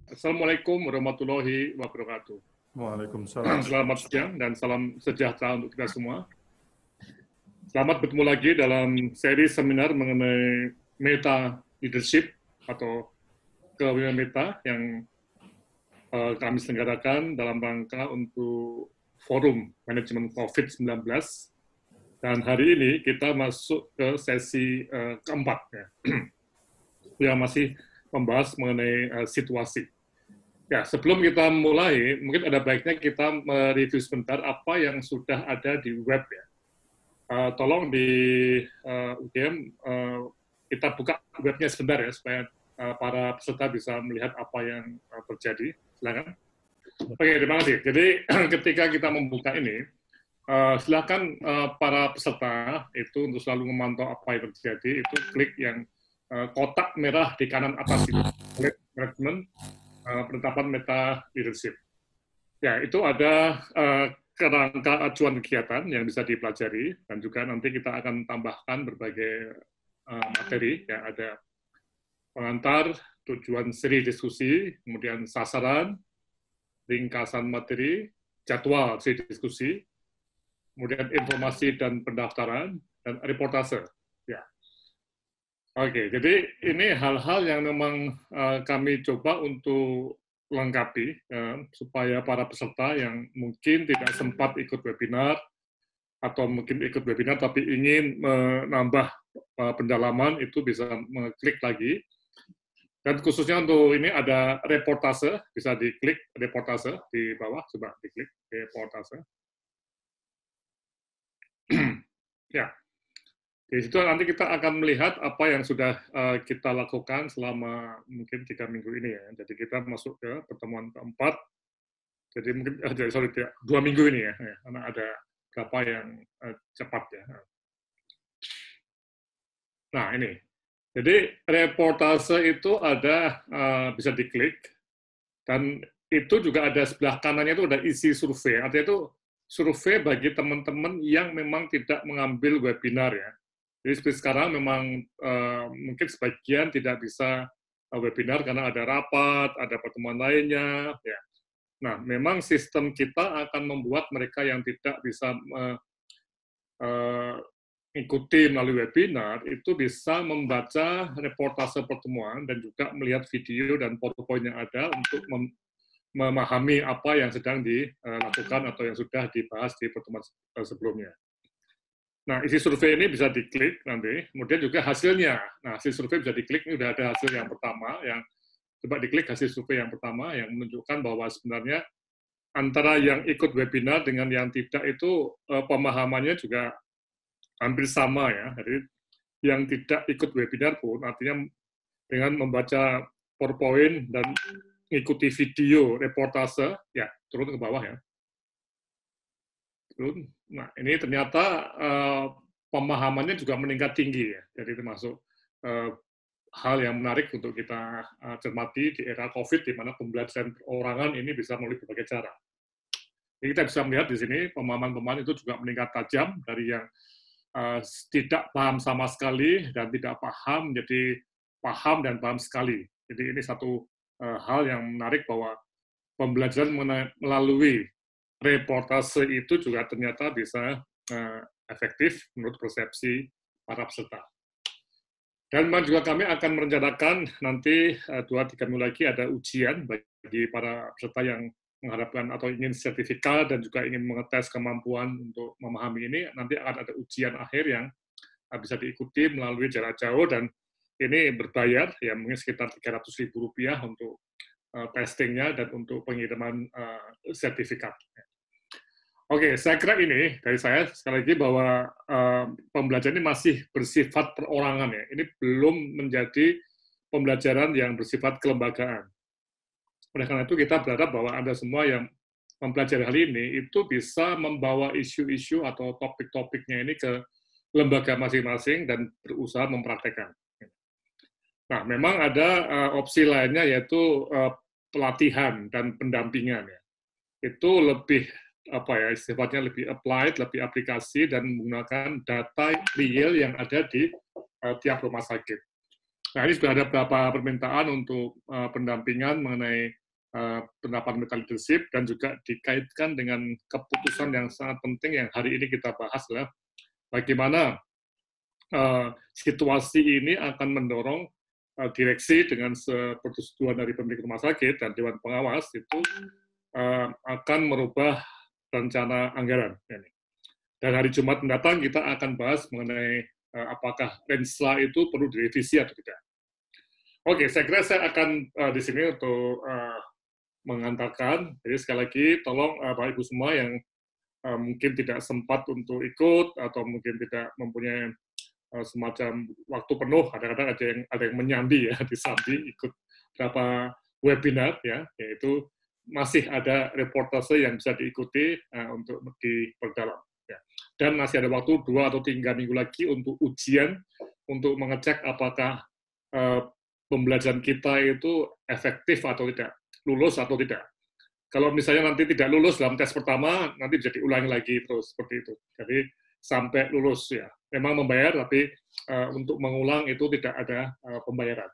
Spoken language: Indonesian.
Assalamualaikum warahmatullahi wabarakatuh. Waalaikumsalam. Selamat siang dan salam sejahtera untuk kita semua. Selamat bertemu lagi dalam seri seminar mengenai meta leadership atau kepemimpinan meta yang kami selenggarakan dalam rangka untuk forum manajemen COVID-19. Dan hari ini kita masuk ke sesi keempat, ya, yang masih membahas mengenai situasi. Ya, sebelum kita mulai, mungkin ada baiknya kita mereview sebentar apa yang sudah ada di web, ya. Tolong di UGM kita buka webnya sebentar ya, supaya para peserta bisa melihat apa yang terjadi. Silakan. Oke, terima kasih. Jadi ketika kita membuka ini, silakan para peserta itu untuk selalu memantau apa yang terjadi, itu klik yang kotak merah di kanan atas itu, klik management, penetapan meta leadership. Ya, itu ada kerangka acuan kegiatan yang bisa dipelajari, dan juga nanti kita akan tambahkan berbagai materi, ya, ada pengantar, tujuan seri diskusi, kemudian sasaran, ringkasan materi, jadwal seri diskusi, kemudian informasi dan pendaftaran, dan reportase. Ya. Oke, jadi ini hal-hal yang memang kami coba untuk lengkapi, supaya para peserta yang mungkin tidak sempat ikut webinar, atau mungkin ikut webinar tapi ingin menambah pendalaman, itu bisa mengklik lagi. Dan khususnya untuk ini ada reportase, bisa diklik reportase di bawah, coba diklik reportase. Ya. Di situ nanti kita akan melihat apa yang sudah kita lakukan selama mungkin 3 minggu ini, ya. Jadi kita masuk ke pertemuan keempat. Jadi mungkin 2 minggu ini, ya, karena ada berapa yang cepat, ya. Nah, ini. Jadi reportase itu ada bisa diklik, dan itu juga ada sebelah kanannya itu ada isi survei. Artinya itu survei bagi teman-teman yang memang tidak mengambil webinar, ya. Jadi seperti sekarang memang mungkin sebagian tidak bisa webinar karena ada rapat, ada pertemuan lainnya. Ya. Nah, memang sistem kita akan membuat mereka yang tidak bisa mengikuti melalui webinar itu bisa membaca reportase pertemuan dan juga melihat video dan PowerPoint yang ada untuk memahami apa yang sedang dilakukan atau yang sudah dibahas di pertemuan sebelumnya. Nah, isi survei ini bisa diklik nanti, kemudian juga hasilnya. Nah, hasil survei bisa diklik, ini sudah ada hasil yang pertama, yang coba diklik hasil survei yang pertama, yang menunjukkan bahwa sebenarnya antara yang ikut webinar dengan yang tidak itu pemahamannya juga hampir sama, ya. Jadi yang tidak ikut webinar pun artinya dengan membaca PowerPoint dan mengikuti video reportase, ya, turun ke bawah, ya. Nah, ini ternyata pemahamannya juga meningkat tinggi, ya. Jadi termasuk hal yang menarik untuk kita cermati di era COVID, di mana pembelajaran perorangan ini bisa melalui berbagai cara. Jadi kita bisa melihat di sini pemahaman-pemahaman itu juga meningkat tajam dari yang tidak paham sama sekali dan tidak paham menjadi paham dan paham sekali. Jadi ini satu hal yang menarik bahwa pembelajaran melalui reportase itu juga ternyata bisa efektif menurut persepsi para peserta. Dan juga kami akan merencanakan nanti 2-3 minggu lagi ada ujian bagi para peserta yang mengharapkan atau ingin sertifikat dan juga ingin mengetes kemampuan untuk memahami ini. Nanti akan ada ujian akhir yang bisa diikuti melalui jarak jauh, dan ini berbayar, ya, mungkin sekitar Rp300.000 untuk testingnya dan untuk pengiriman sertifikat. Oke, saya kira ini dari saya sekali lagi bahwa pembelajaran ini masih bersifat perorangan, ya. Ini belum menjadi pembelajaran yang bersifat kelembagaan. Oleh karena itu kita berharap bahwa Anda semua yang mempelajari hal ini itu bisa membawa isu-isu atau topik-topiknya ini ke lembaga masing-masing dan berusaha mempraktekkan. Nah, memang ada opsi lainnya yaitu pelatihan dan pendampingan, ya. Itu lebih sifatnya lebih applied, lebih aplikasi, dan menggunakan data real yang ada di tiap rumah sakit. Nah, ini sudah ada beberapa permintaan untuk pendampingan mengenai penerapan meta leadership, dan juga dikaitkan dengan keputusan yang sangat penting yang hari ini kita bahas adalah bagaimana situasi ini akan mendorong direksi dengan persetujuan dari pemilik rumah sakit dan Dewan Pengawas itu akan merubah rencana anggaran. Dan hari Jumat mendatang kita akan bahas mengenai apakah Renstra itu perlu direvisi atau tidak. Oke, saya kira saya akan di sini untuk mengantarkan. Jadi sekali lagi, tolong Bapak Ibu semua yang mungkin tidak sempat untuk ikut atau mungkin tidak mempunyai semacam waktu penuh, kadang-kadang ada yang menyambi ya, disambi ikut beberapa webinar ya, yaitu masih ada reportase yang bisa diikuti untuk diperdalam. Ya. Dan masih ada waktu 2 atau 3 minggu lagi untuk ujian, untuk mengecek apakah pembelajaran kita itu efektif atau tidak, lulus atau tidak. Kalau misalnya nanti tidak lulus dalam tes pertama, nanti bisa diulangi lagi terus seperti itu. Jadi sampai lulus ya. Memang membayar, tapi untuk mengulang itu tidak ada pembayaran.